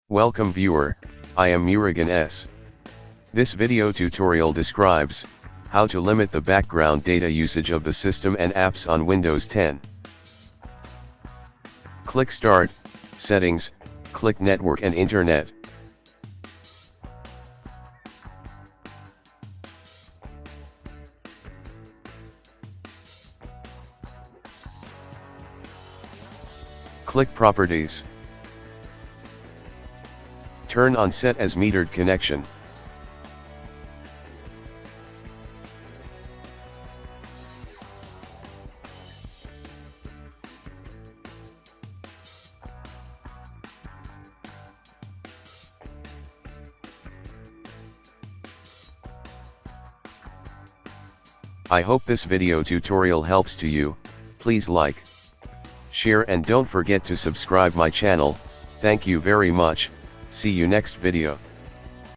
Welcome viewer, I am Murugan S. This video tutorial describes how to limit the background data usage of the system and apps on Windows 10. Click Start, Settings, click Network and Internet. Click Properties. Turn on Set as Metered Connection. I hope this video tutorial helps to you. Please like, share and don't forget to subscribe my channel. Thank you very much. See you next video.